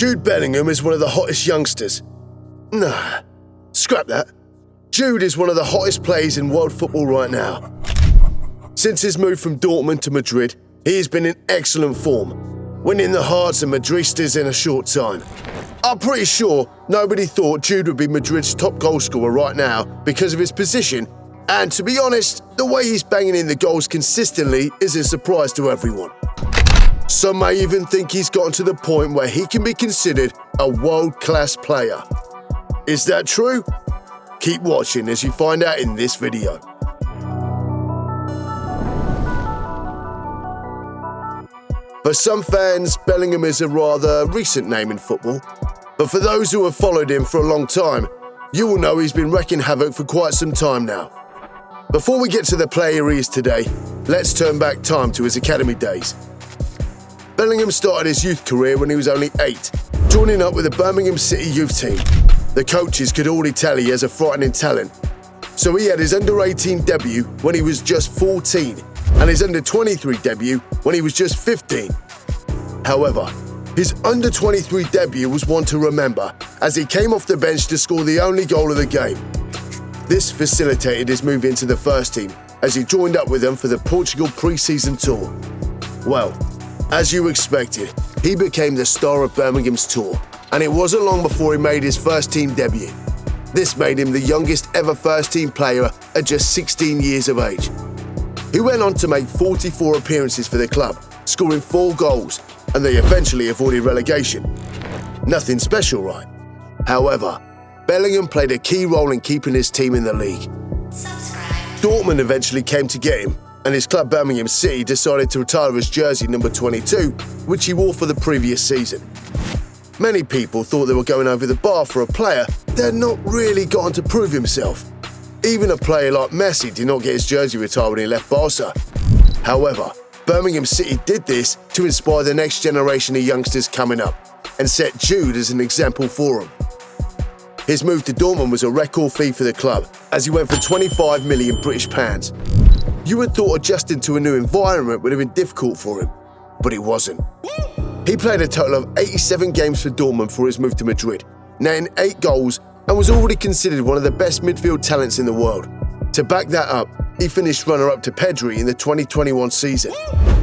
Jude Bellingham is one of the hottest youngsters. Nah, scrap that. Jude is one of the hottest players in world football right now. Since his move from Dortmund to Madrid, he has been in excellent form, winning the hearts of Madridistas in a short time. I'm pretty sure nobody thought Jude would be Madrid's top goalscorer right now because of his position, and to be honest, the way he's banging in the goals consistently is a surprise to everyone. Some may even think he's gotten to the point where he can be considered a world-class player. Is that true? Keep watching as you find out in this video. For some fans, Bellingham is a rather recent name in football, but for those who have followed him for a long time, you will know he's been wreaking havoc for quite some time now. Before we get to the player he is today, let's turn back time to his academy days. Bellingham started his youth career when he was only 8, joining up with the Birmingham City youth team. The coaches could already tell he has a frightening talent, so he had his under-18 debut when he was just 14 and his under-23 debut when he was just 15. However, his under-23 debut was one to remember as he came off the bench to score the only goal of the game. This facilitated his move into the first team as he joined up with them for the Portugal pre-season tour. Well, as you expected, he became the star of Birmingham's tour, and it wasn't long before he made his first-team debut. This made him the youngest ever first-team player at just 16 years of age. He went on to make 44 appearances for the club, scoring 4 goals, and they eventually avoided relegation. Nothing special, right? However, Bellingham played a key role in keeping his team in the league. Dortmund eventually came to get him, and his club Birmingham City decided to retire his jersey number 22, which he wore for the previous season. Many people thought they were going over the bar for a player that had not really gotten to prove himself. Even a player like Messi did not get his jersey retired when he left Barca. However, Birmingham City did this to inspire the next generation of youngsters coming up and set Jude as an example for them. His move to Dortmund was a record fee for the club as he went for £25 million British pounds. You would have thought adjusting to a new environment would have been difficult for him, but it wasn't. He played a total of 87 games for Dortmund for his move to Madrid, netting 8 goals and was already considered one of the best midfield talents in the world. To back that up, he finished runner-up to Pedri in the 2021 season.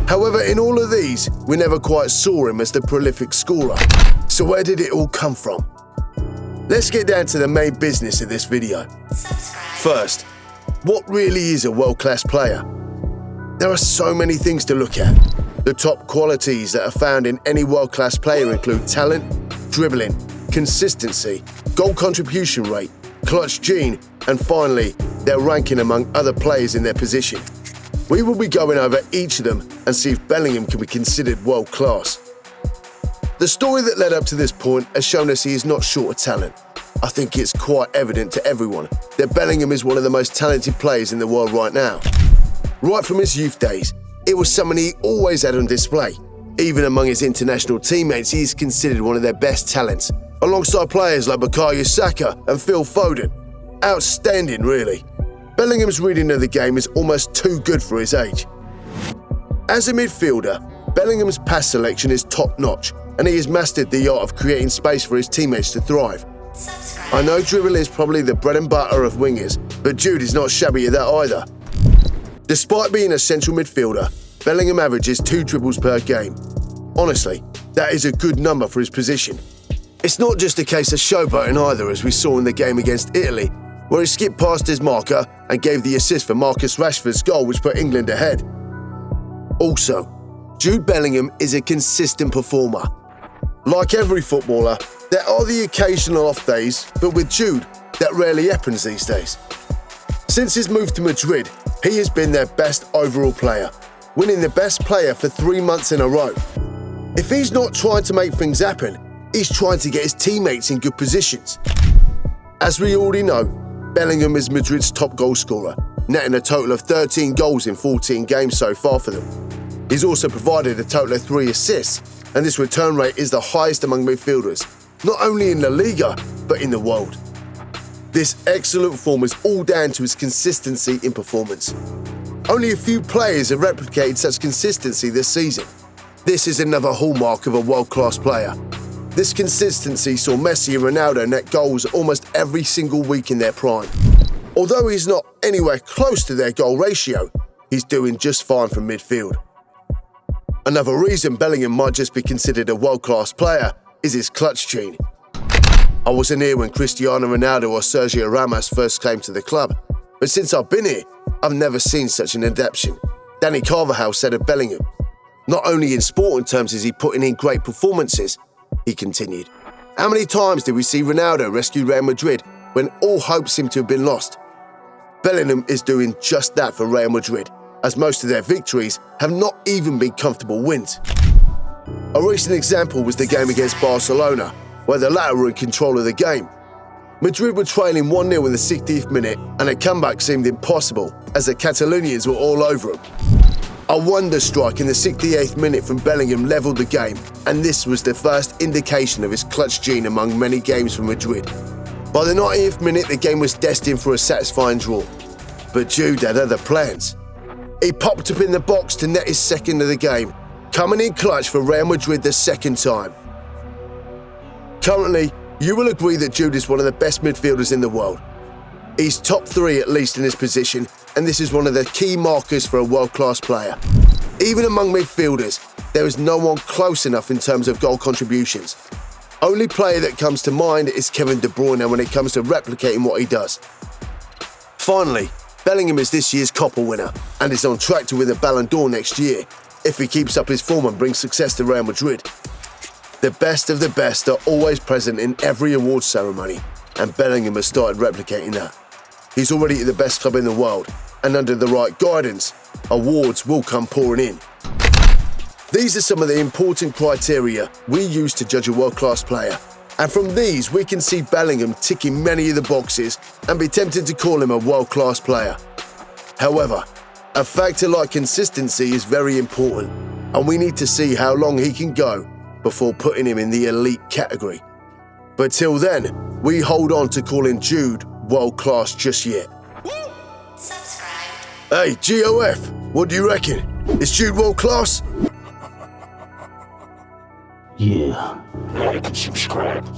However, in all of these, we never quite saw him as the prolific scorer. So where did it all come from? Let's get down to the main business of this video. First, what really is a world-class player? There are so many things to look at. The top qualities that are found in any world-class player include talent, dribbling, consistency, goal contribution rate, clutch gene, and finally, their ranking among other players in their position. We will be going over each of them and see if Bellingham can be considered world-class. The story that led up to this point has shown us he is not short of talent. I think it's quite evident to everyone that Bellingham is one of the most talented players in the world right now. Right from his youth days, it was someone he always had on display. Even among his international teammates, he is considered one of their best talents, alongside players like Bukayo Saka and Phil Foden. Outstanding, really. Bellingham's reading of the game is almost too good for his age. As a midfielder, Bellingham's pass selection is top-notch, and he has mastered the art of creating space for his teammates to thrive. I know dribbling is probably the bread and butter of wingers, but Jude is not shabby at that either. Despite being a central midfielder, Bellingham averages 2 dribbles per game. Honestly, that is a good number for his position. It's not just a case of showboating either, as we saw in the game against Italy, where he skipped past his marker and gave the assist for Marcus Rashford's goal, which put England ahead. Also, Jude Bellingham is a consistent performer. Like every footballer, there are the occasional off days, but with Jude, that rarely happens these days. Since his move to Madrid, he has been their best overall player, winning the best player for 3 months in a row. If he's not trying to make things happen, he's trying to get his teammates in good positions. As we already know, Bellingham is Madrid's top goal scorer, netting a total of 13 goals in 14 games so far for them. He's also provided a total of 3 assists, and this return rate is the highest among midfielders, not only in La Liga, but in the world. This excellent form is all down to his consistency in performance. Only a few players have replicated such consistency this season. This is another hallmark of a world-class player. This consistency saw Messi and Ronaldo net goals almost every single week in their prime. Although he's not anywhere close to their goal ratio, he's doing just fine from midfield. Another reason Bellingham might just be considered a world-class player is his clutch gene. I wasn't here when Cristiano Ronaldo or Sergio Ramos first came to the club, but since I've been here, I've never seen such an adaptation. Danny Carvajal said of Bellingham, "Not only in sporting terms is he putting in great performances," he continued. "How many times did we see Ronaldo rescue Real Madrid when all hope seemed to have been lost? Bellingham is doing just that for Real Madrid, as most of their victories have not even been comfortable wins." A recent example was the game against Barcelona, where the latter were in control of the game. Madrid were trailing 1-0 in the 60th minute, and a comeback seemed impossible, as the Catalonians were all over them. A wonder strike in the 68th minute from Bellingham levelled the game, and this was the first indication of his clutch gene among many games for Madrid. By the 90th minute, the game was destined for a satisfying draw. But Jude had other plans. He popped up in the box to net his second of the game, coming in clutch for Real Madrid the second time. Currently, you will agree that Jude is one of the best midfielders in the world. He's top 3 at least in his position, and this is one of the key markers for a world-class player. Even among midfielders, there is no one close enough in terms of goal contributions. Only player that comes to mind is Kevin De Bruyne when it comes to replicating what he does. Finally, Bellingham is this year's Copa winner and is on track to win the Ballon d'Or next year if he keeps up his form and brings success to Real Madrid. The best of the best are always present in every awards ceremony, and Bellingham has started replicating that. He's already at the best club in the world, and under the right guidance, awards will come pouring in. These are some of the important criteria we use to judge a world-class player, and from these we can see Bellingham ticking many of the boxes and be tempted to call him a world-class player. However, a factor like consistency is very important, and we need to see how long he can go before putting him in the elite category. But till then, we hold on to calling Jude world-class just yet. Subscribe. Hey, GOF, what do you reckon? Is Jude world-class? Yeah, like and subscribe.